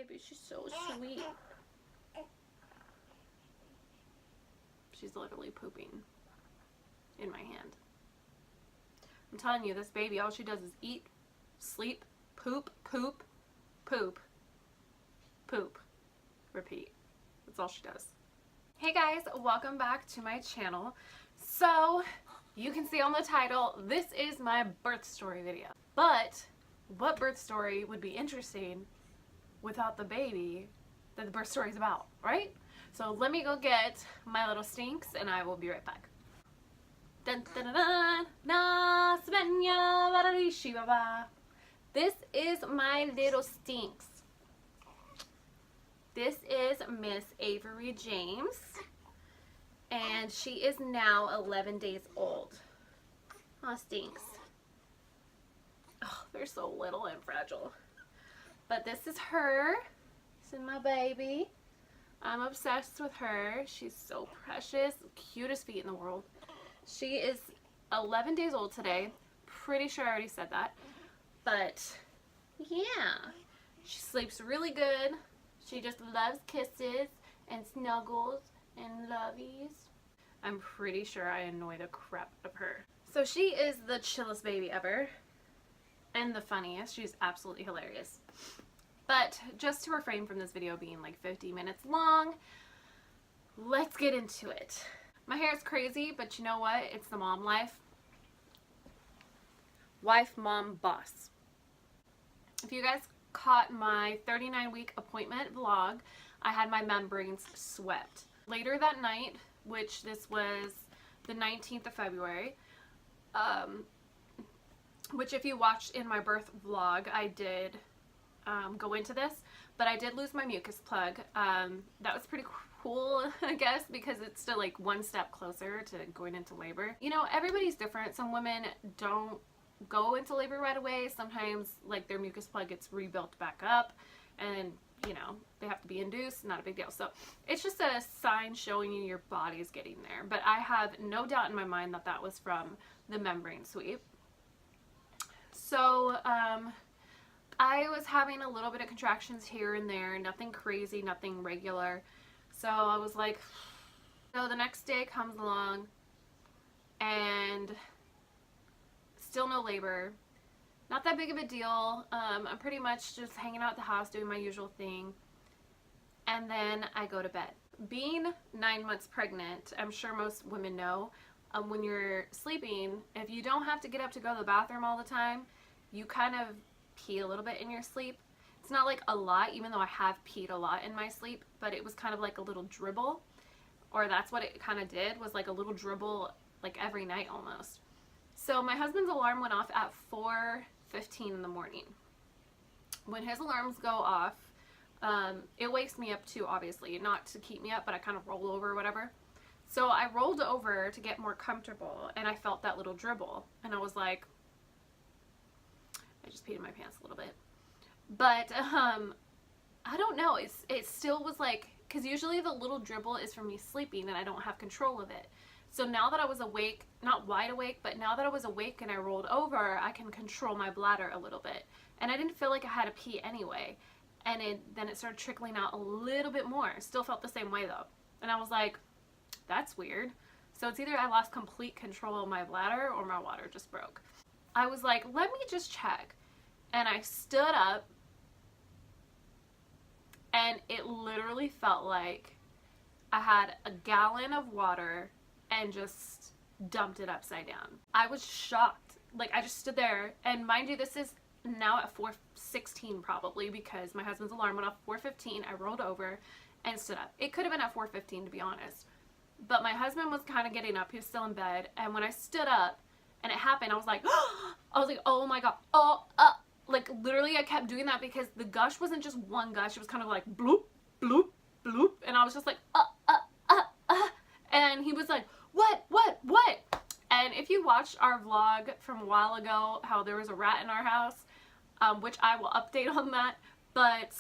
baby. She's so sweet. She's literally pooping in my hand. I'm telling you, this baby, all she does is eat, sleep, poop, poop, poop, poop, repeat. That's all she does. Hey guys, welcome back to my channel. So, you can see on the title, this is my birth story video. But, what birth story would be interesting without the baby that the birth story is about, right? So let me go get my little stinks and I will be right back. Dun, dun, dun, dun, na, this is my little stinks. This is Miss Avery James, and she is now 11 days old. Aw, stinks. Oh, they're so little and fragile. But this is her. This is my baby. I'm obsessed with her. She's so precious. Cutest feet in the world. She is 11 days old today. Pretty sure I already said that. But, yeah. She sleeps really good. She just loves kisses and snuggles and lovies. I'm pretty sure I annoy the crap out of her. So she is the chillest baby ever. And the funniest. She's absolutely hilarious. But just to refrain from this video being like 50 minutes long, let's get into it. My hair is crazy, but you know what? It's the mom life. Wife, mom, boss. If you guys caught my 39-week appointment vlog, I had my membranes swept. Later that night, which this was the 19th of February, which if you watched in my birth vlog, I did go into this, but I did lose my mucus plug. That was pretty cool, I guess, because it's still like one step closer to going into labor. You know, everybody's different. Some women don't go into labor right away. Sometimes like their mucus plug gets rebuilt back up and you know, they have to be induced. Not a big deal. So it's just a sign showing you your body is getting there. But I have no doubt in my mind that that was from the membrane sweep. So, I was having a little bit of contractions here and there, nothing crazy, nothing regular. So I was like, so the next day comes along and still no labor. Not that big of a deal. I'm pretty much just hanging out at the house doing my usual thing. And then I go to bed. Being 9 months pregnant, I'm sure most women know, when you're sleeping, if you don't have to get up to go to the bathroom all the time, you kind of pee a little bit in your sleep. It's not like a lot, even though I have peed a lot in my sleep, but it was kind of like a little dribble, or that's what it kind of did, was like a little dribble like every night almost. So my husband's alarm went off at 4:15 in the morning. When his alarms go off, it wakes me up too, obviously, not to keep me up, but I kind of roll over or whatever. So I rolled over to get more comfortable, and I felt that little dribble, and I was like, I just peed in my pants a little bit. But, I don't know, it still was like, because usually the little dribble is from me sleeping and I don't have control of it. So now that I was awake, not wide awake, but now that I was awake and I rolled over, I can control my bladder a little bit. And I didn't feel like I had to pee anyway. And then it started trickling out a little bit more. Still felt the same way though. And I was like, that's weird. So it's either I lost complete control of my bladder or my water just broke. I was like, let me just check. And I stood up and it literally felt like I had a gallon of water and just dumped it upside down. I was shocked. Like, I just stood there, and mind you, this is now at 4:16 probably, because my husband's alarm went off at 4:15. I rolled over and stood up. It could have been at 4:15 to be honest. But my husband was kind of getting up. He was still in bed. And when I stood up and it happened, I was like, oh my God. Like literally I kept doing that because the gush wasn't just one gush. It was kind of like bloop, bloop, bloop. And I was just like, And he was like, what? And if you watched our vlog from a while ago, how there was a rat in our house, which I will update on that, but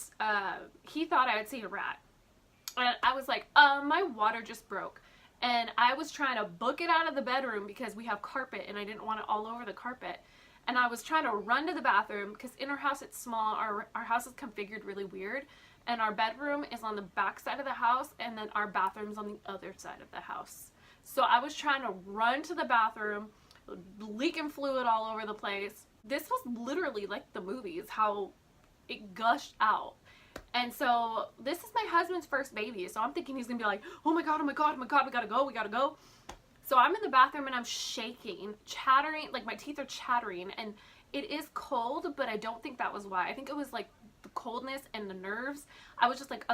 he thought I had seen a rat. And I was like, my water just broke. And I was trying to book it out of the bedroom because we have carpet and I didn't want it all over the carpet. And I was trying to run to the bathroom because in our house it's small. Our house is configured really weird. And our bedroom is on the back side of the house, and then our bathroom's on the other side of the house. So I was trying to run to the bathroom, leaking fluid all over the place. This was literally like the movies, how it gushed out. And so this is my husband's first baby, so I'm thinking he's gonna be like, oh my god, oh my god, oh my god, we gotta go, we gotta go. So I'm in the bathroom and I'm shaking, chattering, like my teeth are chattering, and it is cold, but I don't think that was why. I think it was like the coldness and the nerves. I was just like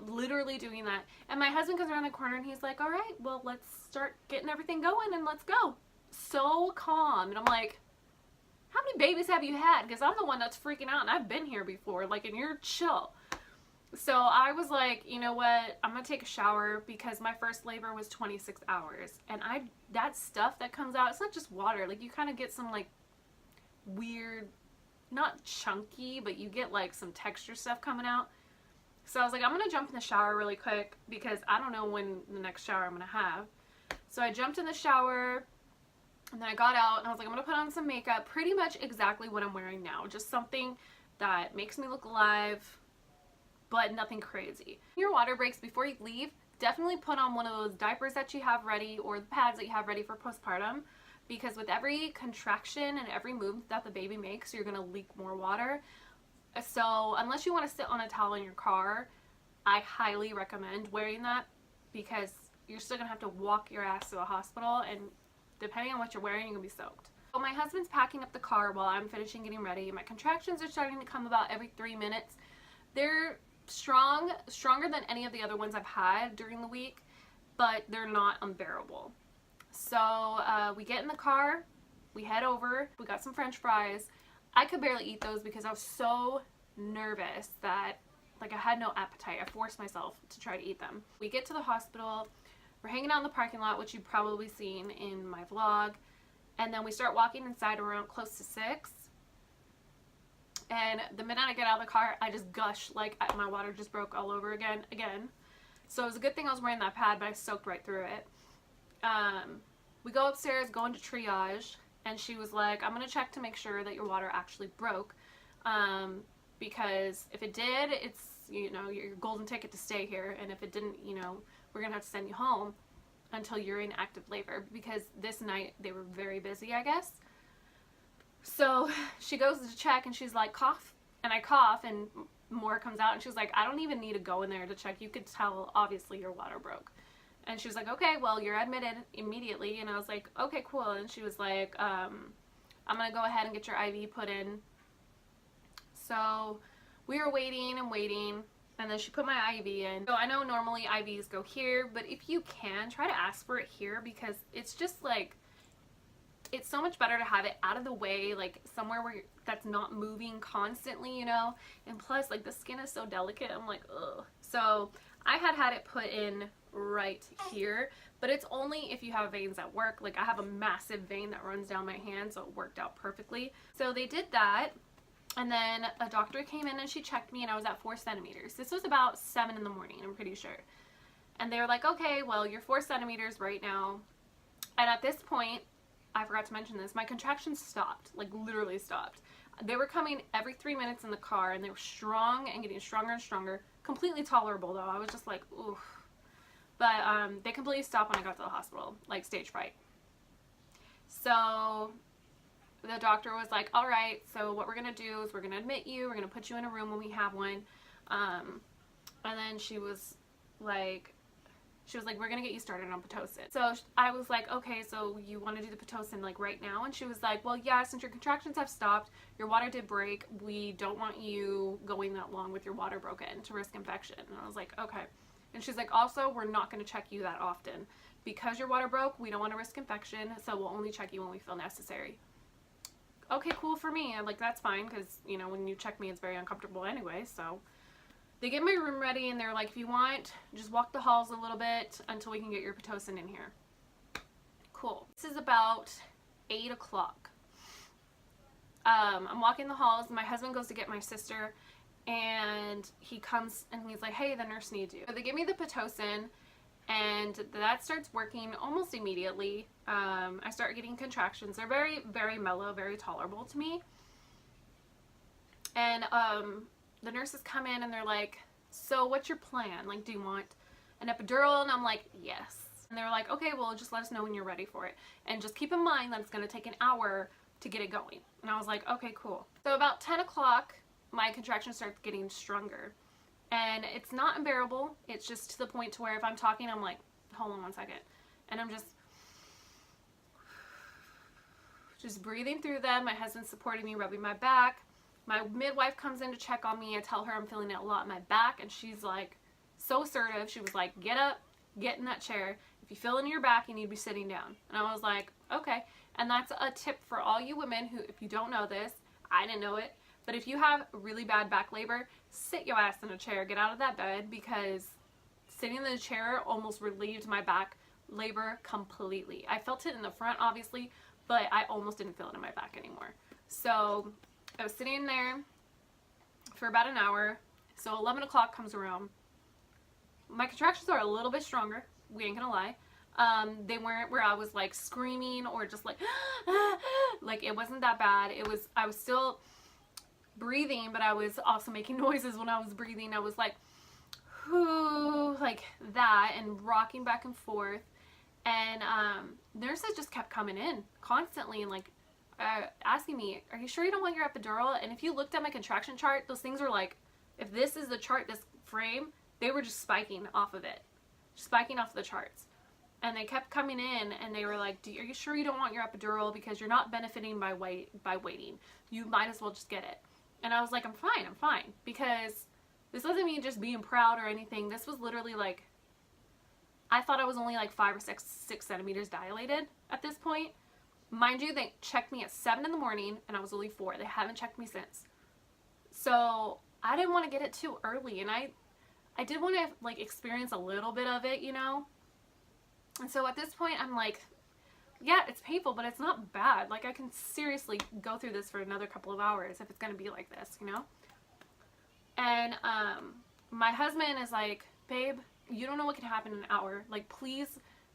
literally doing that. And my husband comes around the corner and he's like, all right, well, let's start getting everything going and let's go. So calm. And I'm like, how many babies have you had? Because I'm the one that's freaking out and I've been here before, like, and you're chill. So I was like, you know what, I'm gonna take a shower because my first labor was 26 hours. And that stuff that comes out, it's not just water. Like, you kind of get some like weird, not chunky, but you get like some texture stuff coming out. So I was like, I'm gonna jump in the shower really quick because I don't know when the next shower I'm gonna have. So I jumped in the shower and then I got out and I was like, I'm gonna put on some makeup, pretty much exactly what I'm wearing now, just something that makes me look alive, but nothing crazy. Your water breaks before you leave, definitely put on one of those diapers that you have ready or the pads that you have ready for postpartum, because with every contraction and every move that the baby makes, you're going to leak more water. So unless you want to sit on a towel in your car, I highly recommend wearing that because you're still going to have to walk your ass to the hospital, and depending on what you're wearing, you're going to be soaked. So my husband's packing up the car while I'm finishing getting ready. My contractions are starting to come about every 3 minutes. They're stronger than any of the other ones I've had during the week, but they're not unbearable. So we get in the car, we head over, we got some french fries. I could barely eat those because I was so nervous that like I had no appetite. I forced myself to try to eat them. We get to the hospital, we're hanging out in the parking lot, which you've probably seen in my vlog, and then we start walking inside around close to 6. And the minute I get out of the car, I just gush, like my water just broke all over again. So it was a good thing I was wearing that pad, but I soaked right through it. We go upstairs, go into triage, and she was like, I'm gonna check to make sure that your water actually broke, because if it did, it's, you know, your golden ticket to stay here, and if it didn't, you know, we're gonna have to send you home until you're in active labor, because this night they were very busy, I guess. So she goes to check and she's like, cough, and I cough and more comes out, and she's like, I don't even need to go in there to check, you could tell obviously your water broke. And she was like, okay, well, you're admitted immediately. And I was like, okay, cool. And she was like, I'm gonna go ahead and get your IV put in. So we were waiting and waiting, and then she put my IV in. So I know normally IVs go here, but if you can, try to ask for it here, because it's just like, it's so much better to have it out of the way, like somewhere where that's not moving constantly, you know. And plus, like, the skin is so delicate, I'm like, ugh. So I had it put in right here, but it's only if you have veins at work. Like, I have a massive vein that runs down my hand, so it worked out perfectly. So they did that, and then a doctor came in and she checked me, and I was at 4 centimeters. This was about 7 in the morning, I'm pretty sure. And they were like, okay, well, you're 4 centimeters right now. And at this point, I forgot to mention this, my contractions stopped, like literally stopped. They were coming every 3 minutes in the car, and they were strong and getting stronger and stronger. Completely tolerable though. I was just like, oof. But they completely stopped when I got to the hospital, like stage fright. So the doctor was like, all right, so what we're going to do is we're going to admit you, we're going to put you in a room when we have one. And then she was like, we're going to get you started on Pitocin. So I was like, okay, so you want to do the Pitocin like right now? And she was like, well, yeah, since your contractions have stopped, your water did break, we don't want you going that long with your water broken to risk infection. And I was like, okay. And she's like, also, we're not going to check you that often. Because your water broke, we don't want to risk infection, so we'll only check you when we feel necessary. Okay, cool for me. I'm like, that's fine, because, you know, when you check me, it's very uncomfortable anyway, so. They get my room ready, and they're like, if you want, just walk the halls a little bit until we can get your Pitocin in here. Cool. This is about 8 o'clock. I'm walking the halls. My husband goes to get my sister, and he comes and he's like, hey, the nurse needs you. So they give me the Pitocin, And that starts working almost immediately. I start getting contractions. They're very, very mellow, very tolerable to me. And the nurses come in and they're like, so what's your plan? Like, do you want an epidural? And I'm like, yes. And they're like, okay, well, just let us know when you're ready for it. And just keep in mind that it's going to take an hour to get it going. And I was like, okay, cool. So about 10 o'clock, my contractions start getting stronger. And it's not unbearable. It's just to the point to where if I'm talking, I'm like, hold on one second. And I'm just breathing through them. My husband's supporting me, rubbing my back. My midwife comes in to check on me. I tell her I'm feeling it a lot in my back. And she's like, so assertive. She was like, get up, get in that chair. If you feel it in your back, you need to be sitting down. And I was like, okay. And that's a tip for all you women who, if you don't know this, I didn't know it, but if you have really bad back labor, sit your ass in a chair, get out of that bed, because sitting in the chair almost relieved my back labor completely. I felt it in the front, obviously, but I almost didn't feel it in my back anymore. So I was sitting there for about an hour. So 11 o'clock comes around. My contractions are a little bit stronger. We ain't gonna lie. They weren't where I was like screaming or just like, like it wasn't that bad. I was still breathing, but I was also making noises when I was breathing. I was like, whoo, like that, and rocking back and forth. And nurses just kept coming in constantly and like asking me, are you sure you don't want your epidural? And if you looked at my contraction chart, those things were like, if this is the chart, this frame, they were just spiking off of it, spiking off the charts. And they kept coming in and they were like, are you sure you don't want your epidural? Because you're not benefiting by waiting. You might as well just get it. And I was like, I'm fine. Because this wasn't me just being proud or anything. This was literally like, I thought I was only like 5 or 6 centimeters dilated at this point. Mind you, they checked me at 7 in the morning and I was only 4. They haven't checked me since. So I didn't want to get it too early. And I did want to like experience a little bit of it, you know? And so at this point, I'm like, yeah, it's painful, but it's not bad. Like, I can seriously go through this for another couple of hours if it's going to be like this, you know? And my husband is like, babe, you don't know what can happen in an hour. Like, please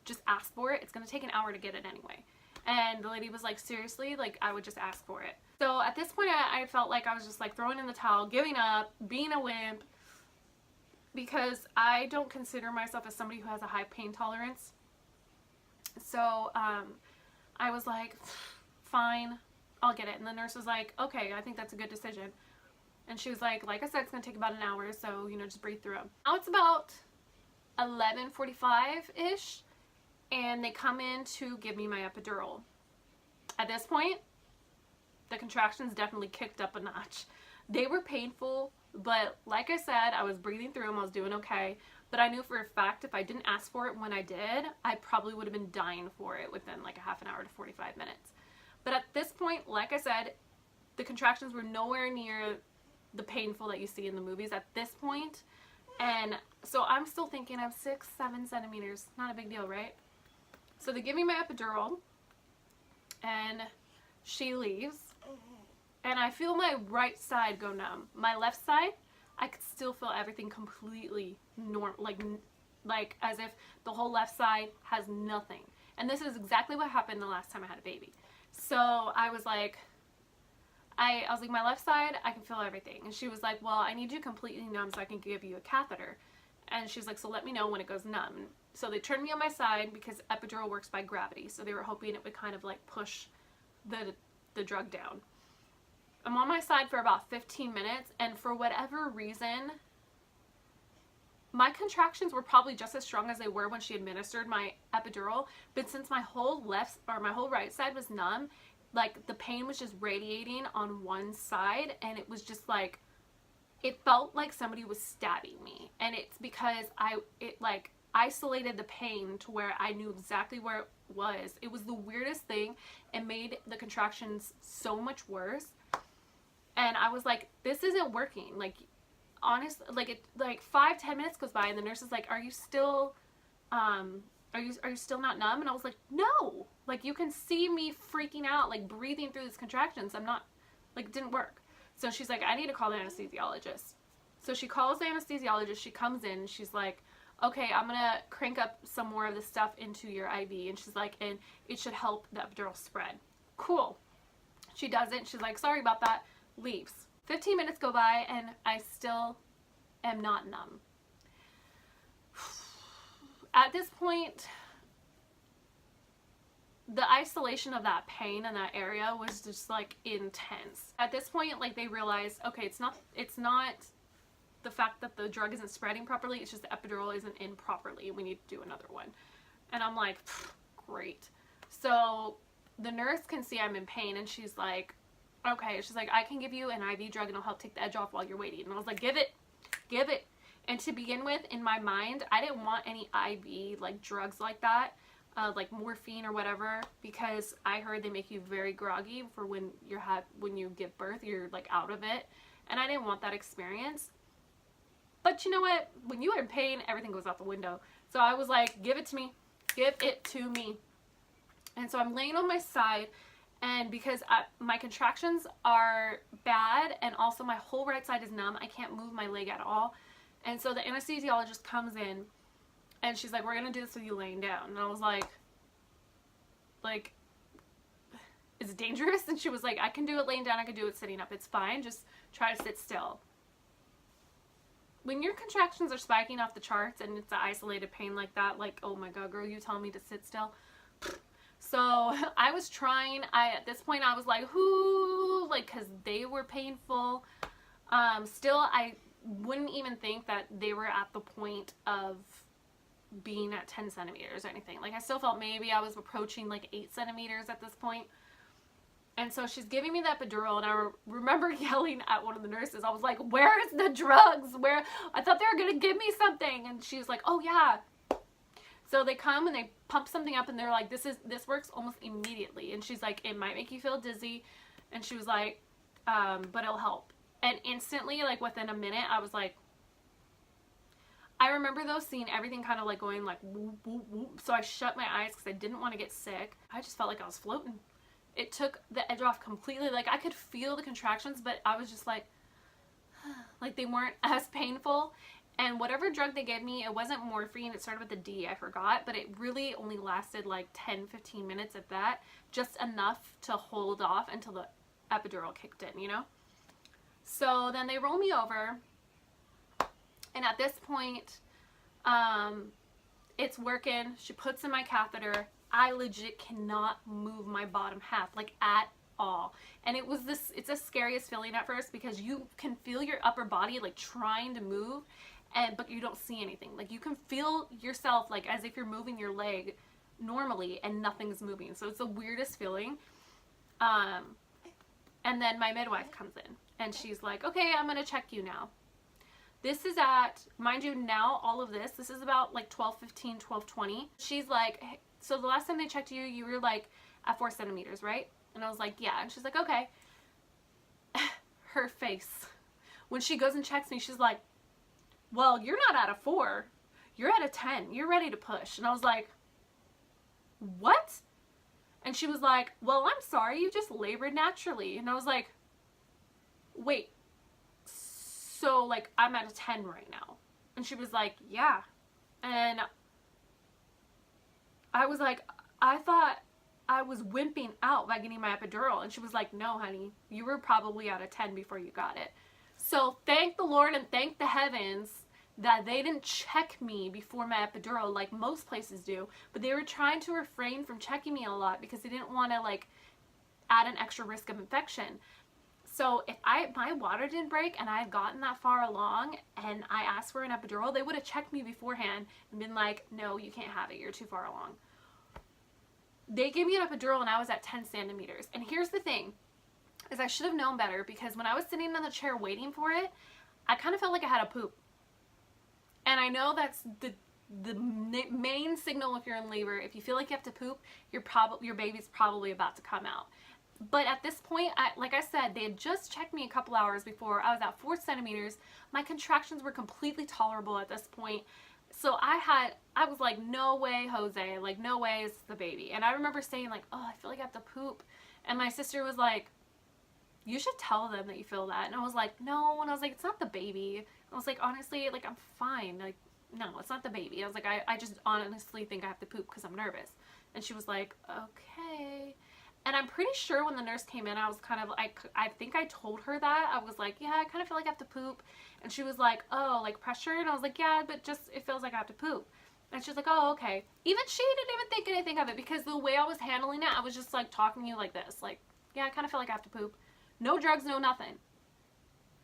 just ask for it. It's going to take an hour to get it anyway. And the lady was like, seriously? Like, I would just ask for it. So at this point, I felt like I was just like throwing in the towel, giving up, being a wimp, because I don't consider myself as somebody who has a high pain tolerance. So I was like, fine, I'll get it. And the nurse was like, okay, I think that's a good decision. And she was like I said, it's going to take about an hour, so, you know, just breathe through them. Now it's about 11:45-ish, and they come in to give me my epidural. At this point, the contractions definitely kicked up a notch. They were painful, but like I said, I was breathing through them, I was doing okay. But I knew for a fact if I didn't ask for it when I did, I probably would have been dying for it within like a half an hour to 45 minutes. But at this point, like I said, the contractions were nowhere near the painful that you see in the movies at this point. And so I'm still thinking I'm 6, 7 centimeters. Not a big deal, right? So they give me my epidural and she leaves. And I feel my right side go numb. My left side, I could still feel everything completely normal, like as if the whole left side has nothing. And this is exactly what happened the last time I had a baby. So I was like, I was like, my left side, I can feel everything. And she was like, well, I need you completely numb so I can give you a catheter. And she's like, so let me know when it goes numb. So they turned me on my side because epidural works by gravity. So they were hoping it would kind of like push the drug down. I'm on my side for about 15 minutes, and for whatever reason, my contractions were probably just as strong as they were when she administered my epidural, but since my whole right side was numb, like the pain was just radiating on one side, and it was just like, it felt like somebody was stabbing me. And it's because it like isolated the pain to where I knew exactly where it was. It was the weirdest thing. It made the contractions so much worse. And I was like, this isn't working. Like, honestly, like 5-10 minutes goes by and the nurse is like, are you still not numb? And I was like, no, like you can see me freaking out, like breathing through these contractions. I'm not, like, it didn't work. So she's like, I need to call the anesthesiologist. So she calls the anesthesiologist. She comes in. She's like, okay, I'm gonna crank up some more of the stuff into your IV. And she's like, and it should help the epidural spread. Cool. She does it. She's like, sorry about that. Leaves. 15 minutes go by and I still am not numb. At this point, the isolation of that pain in that area was just like intense. At this point, like they realized, okay, it's not the fact that the drug isn't spreading properly, it's just the epidural isn't in properly. We need to do another one. And I'm like, great. So the nurse can see I'm in pain and she's like, okay. She's like, I can give you an IV drug and it'll help take the edge off while you're waiting. And I was like, give it. And to begin with, in my mind, I didn't want any IV like drugs like that, like morphine or whatever, because I heard they make you very groggy for when you give birth, you're like out of it. And I didn't want that experience. But you know what? When you are in pain, everything goes out the window. So I was like, give it to me. Give it to me. And so I'm laying on my side, and because my contractions are bad and also my whole right side is numb, I can't move my leg at all. And so the anesthesiologist comes in and she's like, we're going to do this with you laying down. And I was like, is it dangerous? And she was like, I can do it laying down. I can do it sitting up. It's fine. Just try to sit still. When your contractions are spiking off the charts and it's an isolated pain like that, like, oh my God, girl, you telling me to sit still? So I was trying. At this point, I was like, whoo, like, because they were painful. Still, I wouldn't even think that they were at the point of being at 10 centimeters or anything. Like, I still felt maybe I was approaching like 8 centimeters at this point. And so she's giving me the epidural, and I remember yelling at one of the nurses. I was like, where's the drugs? Where? I thought they were going to give me something. And she was like, oh yeah. So they come and they pump something up and they're like, this works almost immediately. And she's like, it might make you feel dizzy. And she was like, but it'll help. And instantly, like within a minute, I was like, I remember though seeing everything kind of like going like whoop, whoop, whoop. So I shut my eyes because I didn't want to get sick. I just felt like I was floating. It took the edge off completely. Like I could feel the contractions, but I was just like they weren't as painful. And whatever drug they gave me, it wasn't morphine. It started with a D, I forgot. But it really only lasted like 10, 15 minutes at that. Just enough to hold off until the epidural kicked in, you know? So then they roll me over. And at this point, it's working. She puts in my catheter. I legit cannot move my bottom half, like at all. And it's the scariest feeling at first because you can feel your upper body like trying to move, but you don't see anything. Like you can feel yourself like as if you're moving your leg normally and nothing's moving. So it's the weirdest feeling. And then my midwife comes in and she's like, okay, I'm going to check you now. This is at, mind you, now all of this is about like 12:15, 12:20. She's like, hey, so the last time they checked you, you were like at 4 centimeters, right? And I was like, yeah. And she's like, okay. Her face. When she goes and checks me, she's like, well, you're not at a 4. You're at a 10. You're ready to push. And I was like, what? And she was like, well, I'm sorry. You just labored naturally. And I was like, wait. So, like, I'm at a 10 right now. And she was like, yeah. And I was like, I thought I was wimping out by getting my epidural. And she was like, no, honey, you were probably at a 10 before you got it. So thank the Lord and thank the heavens that they didn't check me before my epidural like most places do. But they were trying to refrain from checking me a lot because they didn't want to, like, add an extra risk of infection. So if my water didn't break and I had gotten that far along and I asked for an epidural, they would have checked me beforehand and been like, no, you can't have it. You're too far along. They gave me an epidural and I was at 10 centimeters. And here's the thing, is I should have known better because when I was sitting in the chair waiting for it, I kind of felt like I had a poop. And I know that's the main signal if you're in labor. If you feel like you have to poop, your baby's probably about to come out. But at this point, like I said, they had just checked me a couple hours before. I was at 4 centimeters. My contractions were completely tolerable at this point. So I was like, no way, Jose. Like, no way is the baby. And I remember saying like, oh, I feel like I have to poop. And my sister was like, you should tell them that you feel that. And I was like, no. And I was like, it's not the baby. I was like, honestly, like, I'm fine. Like, no, it's not the baby. I was like, I just honestly think I have to poop because I'm nervous. And she was like, okay. And I'm pretty sure when the nurse came in, I was kind of, I think I told her that. I was like, yeah, I kind of feel like I have to poop. And she was like, oh, like pressure? And I was like, yeah, but just, it feels like I have to poop. And she's like, oh, okay. Even she didn't even think anything of it because the way I was handling it, I was just like talking to you like this. Like, yeah, I kind of feel like I have to poop. No drugs, no nothing.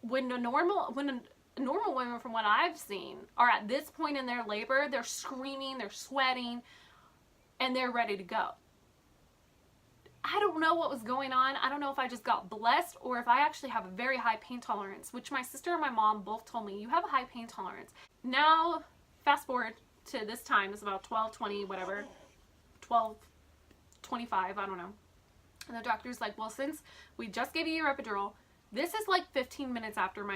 When a normal women, from what I've seen, are at this point in their labor, they're screaming, they're sweating, and they're ready to go. I don't know what was going on. I don't know if I just got blessed or if I actually have a very high pain tolerance, which my sister and my mom both told me, you have a high pain tolerance. Now, fast forward to this time, it's about 12:20, whatever, 12:25, I don't know. And the doctor's like, well, since we just gave you your epidural, this is like 15 minutes after my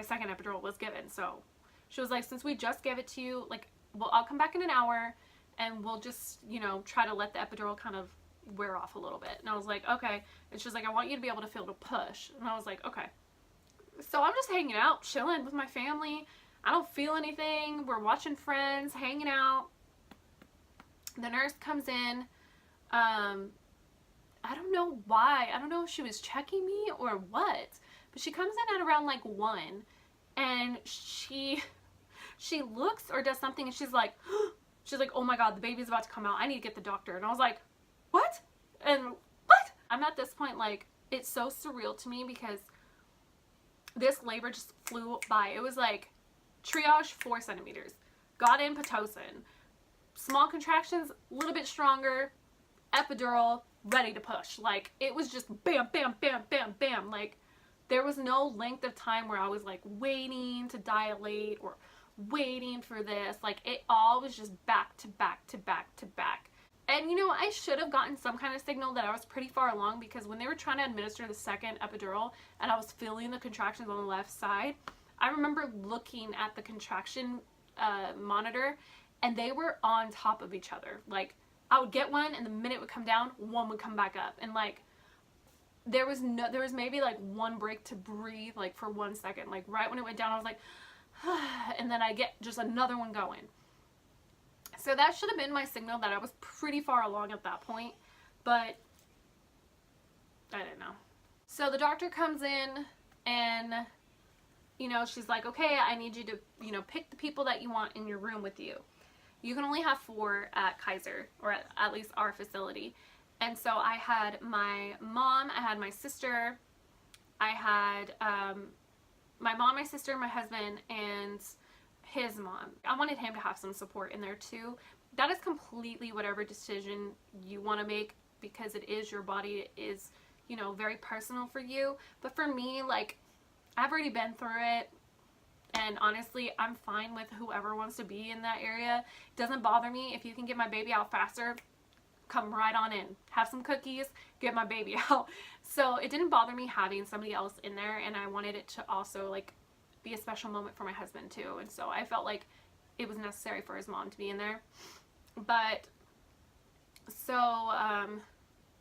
second epidural was given. So she was like, since we just gave it to you, like, well, I'll come back in an hour and we'll just, you know, try to let the epidural kind of wear off a little bit. And I was like, okay. And she's like, I want you to be able to feel the push. And I was like, okay. So I'm just hanging out, chilling with my family. I don't feel anything. We're watching Friends, hanging out. The nurse comes in. I don't know why. I don't know if she was checking me or what. But she comes in at around like 1. And she looks or does something and she's like, oh my God, the baby's about to come out. I need to get the doctor. And I was like, what? And what? I'm at this point like, it's so surreal to me because this labor just flew by. It was like triage 4 centimeters. Got in Pitocin. Small contractions, a little bit stronger. Epidural, ready to push. Like, it was just bam, bam, bam, bam, bam. Like, there was no length of time where I was like waiting to dilate or waiting for this. Like, it all was just back to back to back to back. And, you know, I should have gotten some kind of signal that I was pretty far along because when they were trying to administer the second epidural and I was feeling the contractions on the left side, I remember looking at the contraction monitor and they were on top of each other. Like, I would get one and the minute it would come down, one would come back up. And, like, there was maybe, like, one break to breathe, like, for 1 second. Like, right when it went down, I was like, and then I get just another one going. So that should have been my signal that I was pretty far along at that point, but I didn't know. So the doctor comes in and, you know, she's like, okay, I need you to, you know, pick the people that you want in your room with you. You can only have 4 at Kaiser, or at least our facility. And so I had my mom, I had my sister, I had my mom, my sister, my husband, and his mom. I wanted him to have some support in there too. That is completely whatever decision you want to make because it is your body. It is, you know, very personal for you. But for me, like, I've already been through it. And honestly, I'm fine with whoever wants to be in that area. It doesn't bother me. If you can get my baby out faster, come right on in. Have some cookies, get my baby out. So it didn't bother me having somebody else in there. And I wanted it to also, like, be a special moment for my husband too. And so I felt like it was necessary for his mom to be in there. But so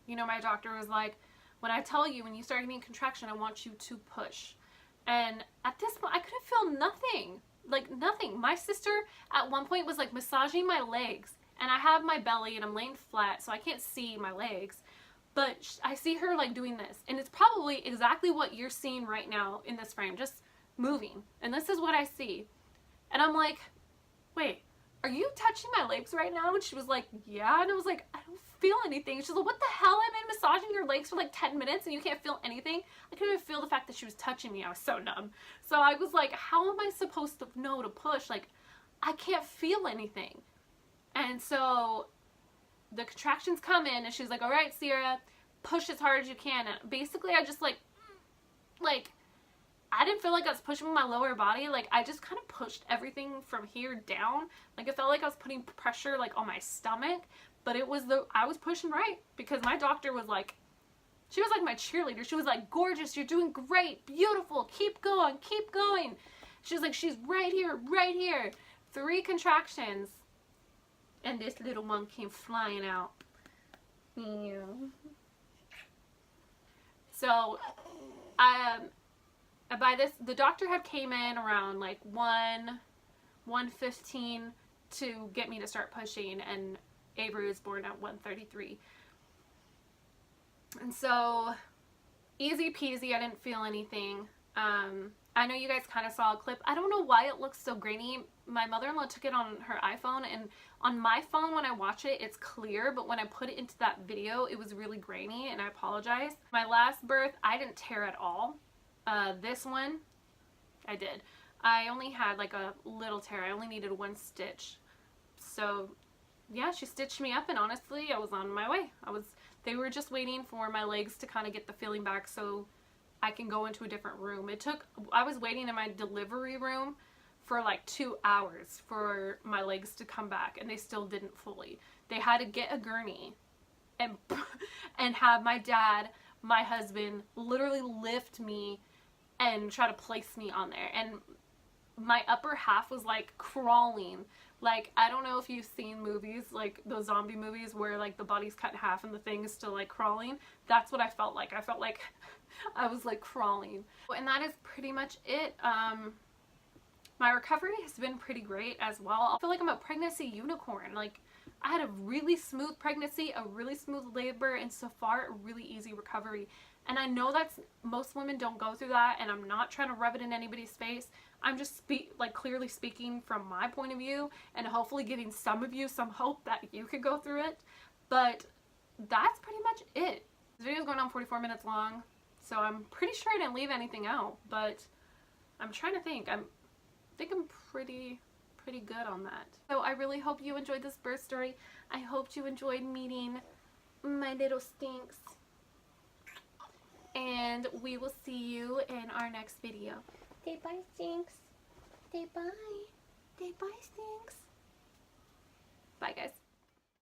you know, my doctor was like, when I tell you, when you start getting a contraction, I want you to push. And at this point I couldn't feel nothing, like nothing. My sister at one point was like massaging my legs, and I have my belly and I'm laying flat so I can't see my legs, but I see her like doing this, and it's probably exactly what you're seeing right now in this frame, just moving. And this is what I see. And I'm like, wait, are you touching my legs right now? And she was like, yeah. And I was like, I don't feel anything. She's like, what the hell? I've been massaging your legs for like 10 minutes and you can't feel anything? I couldn't even feel the fact that she was touching me. I was so numb. So I was like, how am I supposed to know to push? Like, I can't feel anything. And so the contractions come in and she's like, all right, Sierra, push as hard as you can. And basically I just like, I didn't feel like I was pushing my lower body. Like, I just kind of pushed everything from here down. Like, it felt like I was putting pressure, like, on my stomach. But it was I was pushing right. Because my doctor was like, she was like my cheerleader. She was like, gorgeous, you're doing great, beautiful, keep going, keep going. She was like, she's right here, right here. 3 contractions. And this little one came flying out. Yeah. So, by this, the doctor had came in around like 1 1:15 to get me to start pushing, and Avery was born at 1:33. And so, easy peasy, I didn't feel anything. I know you guys kind of saw a clip. I don't know why it looks so grainy. My mother-in-law took it on her iPhone, and on my phone when I watch it, it's clear, but when I put it into that video, it was really grainy, and I apologize. My last birth, I didn't tear at all. This one, I did. I only had like a little tear. I only needed 1 stitch. So, yeah, she stitched me up, and honestly, I was on my way. They were just waiting for my legs to kind of get the feeling back so I can go into a different room. I was waiting in my delivery room for like 2 hours for my legs to come back, and they still didn't fully. They had to get a gurney and have my dad, my husband, literally lift me and try to place me on there. And my upper half was like crawling. Like, I don't know if you've seen movies, like those zombie movies where like the body's cut in half and the thing is still like crawling. That's what I felt like. I felt like I was like crawling. And that is pretty much it. My recovery has been pretty great as well. I feel like I'm a pregnancy unicorn. Like, I had a really smooth pregnancy, a really smooth labor, and so far a really easy recovery. And I know that's, most women don't go through that, and I'm not trying to rub it in anybody's face. I'm just clearly speaking from my point of view, and hopefully giving some of you some hope that you could go through it. But that's pretty much it. This video is going on 44 minutes long, so I'm pretty sure I didn't leave anything out, but I'm trying to think. I think I'm pretty good on that. So I really hope you enjoyed this birth story. I hope you enjoyed meeting my little stinks. And we will see you in our next video. Say bye, stinks. Say bye. Say bye, stinks. Bye, guys.